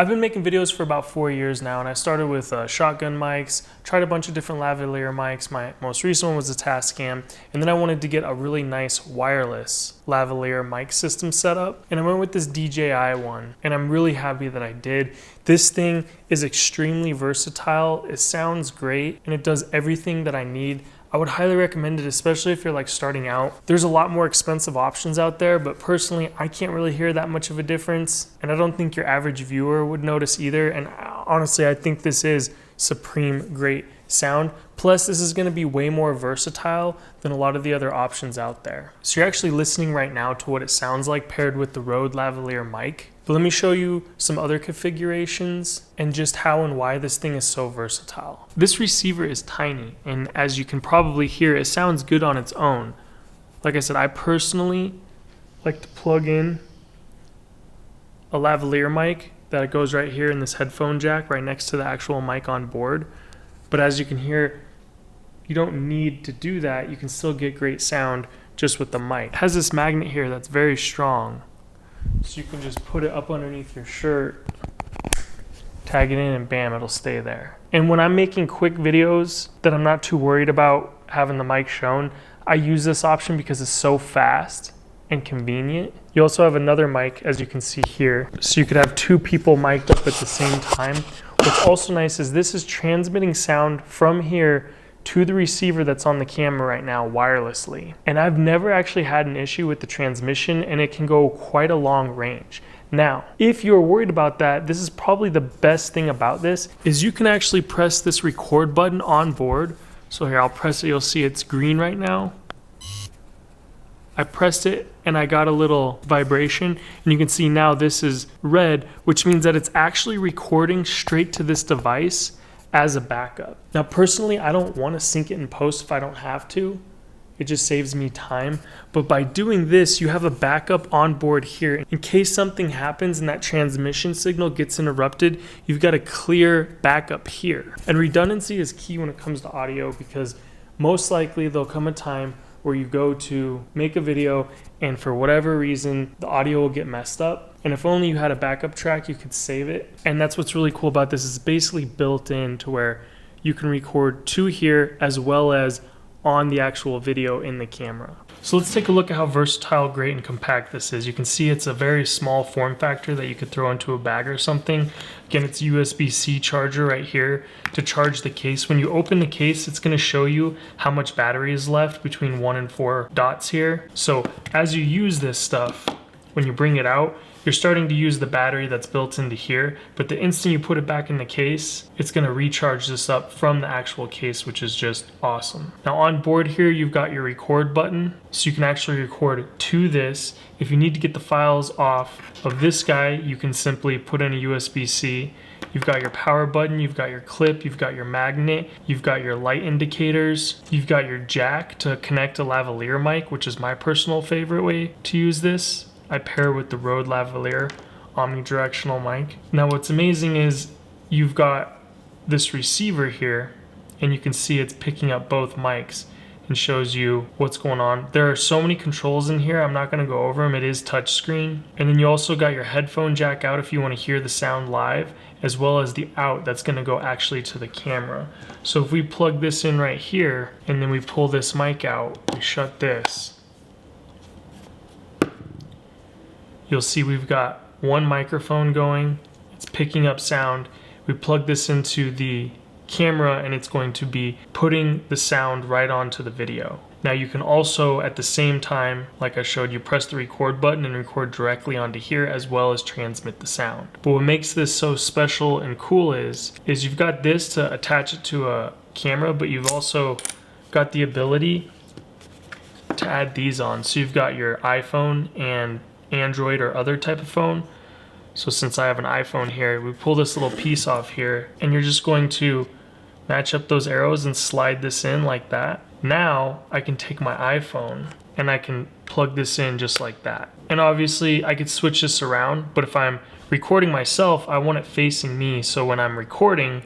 I've been making videos for about 4 years now, and I started with shotgun mics, tried a bunch of different lavalier mics. My most recent one was a Tascam, and then I wanted to get a really nice wireless lavalier mic system set up, and I went with this DJI one, and I'm really happy that I did. This thing is extremely versatile, it sounds great, and it does everything that I need. I would highly recommend it, especially if you're like starting out. There's a lot more expensive options out there, but personally, I can't really hear that much of a difference. And I don't think your average viewer would notice either. And honestly, I think this is supreme great sound. Plus, this is gonna be way more versatile than a lot of the other options out there. So you're actually listening right now to what it sounds like paired with the Rode lavalier mic. But let me show you some other configurations and just how and why this thing is so versatile. This receiver is tiny, and as you can probably hear, it sounds good on its own. Like I said, I personally like to plug in a lavalier mic that goes right here in this headphone jack right next to the actual mic on board. But as you can hear, you don't need to do that. You can still get great sound just with the mic. It has this magnet here that's very strong. So you can just put it up underneath your shirt, tag it in, and bam, it'll stay there. And when I'm making quick videos that I'm not too worried about having the mic shown, I use this option because it's so fast and convenient. You also have another mic, as you can see here. So you could have two people mic'd up at the same time. What's also nice is this is transmitting sound from here to the receiver that's on the camera right now wirelessly. And I've never actually had an issue with the transmission, and it can go quite a long range. Now, if you're worried about that, this is probably the best thing about this is you can actually press this record button on board. So here, I'll press it, you'll see it's green right now. I pressed it and I got a little vibration, and you can see now this is red, which means that it's actually recording straight to this device as a backup. Now personally, I don't want to sync it in post if I don't have to. It just saves me time. But by doing this, you have a backup on board here. In case something happens and that transmission signal gets interrupted, you've got a clear backup here. And redundancy is key when it comes to audio, because most likely there'll come a time where you go to make a video and for whatever reason, the audio will get messed up. And if only you had a backup track, you could save it. And that's what's really cool about this, is basically built in to where you can record to here as well as on the actual video in the camera. So let's take a look at how versatile, great, and compact this is. You can see it's a very small form factor that you could throw into a bag or something. Again, it's USB-C charger right here to charge the case. When you open the case, it's gonna show you how much battery is left between 1 and 4 dots here. So as you use this stuff, when you bring it out, you're starting to use the battery that's built into here, but the instant you put it back in the case, it's gonna recharge this up from the actual case, which is just awesome. Now on board here, you've got your record button, so you can actually record to this. If you need to get the files off of this guy, you can simply put in a USB-C. You've got your power button, you've got your clip, you've got your magnet, you've got your light indicators, you've got your jack to connect a lavalier mic, which is my personal favorite way to use this. I pair with the Rode lavalier omnidirectional mic. Now what's amazing is you've got this receiver here, and you can see it's picking up both mics and shows you what's going on. There are so many controls in here, I'm not gonna go over them. It is touchscreen. And then you also got your headphone jack out if you wanna hear the sound live, as well as the out that's gonna go actually to the camera. So if we plug this in right here, and then we pull this mic out, we shut this, you'll see we've got one microphone going, it's picking up sound. We plug this into the camera and it's going to be putting the sound right onto the video. Now you can also, at the same time, like I showed you, press the record button and record directly onto here, as well as transmit the sound. But what makes this so special and cool is you've got this to attach it to a camera, but you've also got the ability to add these on. So you've got your iPhone and Android or other type of phone. So since I have an iPhone here, we pull this little piece off here, and you're just going to match up those arrows and slide this in like that. Now I can take my iPhone and I can plug this in just like that. And obviously I could switch this around, but if I'm recording myself, I want it facing me. So when I'm recording,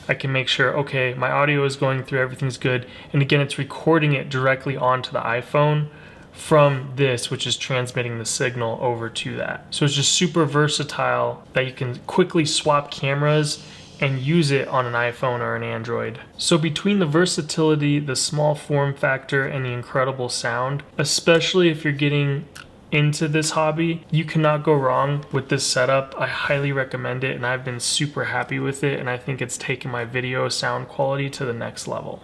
I can make sure, okay, my audio is going through, everything's good. And again, it's recording it directly onto the iPhone from this, which is transmitting the signal over to that. So it's just super versatile that you can quickly swap cameras and use it on an iPhone or an Android. So between the versatility, the small form factor, and the incredible sound, especially if you're getting into this hobby, you cannot go wrong with this setup. I highly recommend it, and I've been super happy with it, and I think it's taken my video sound quality to the next level.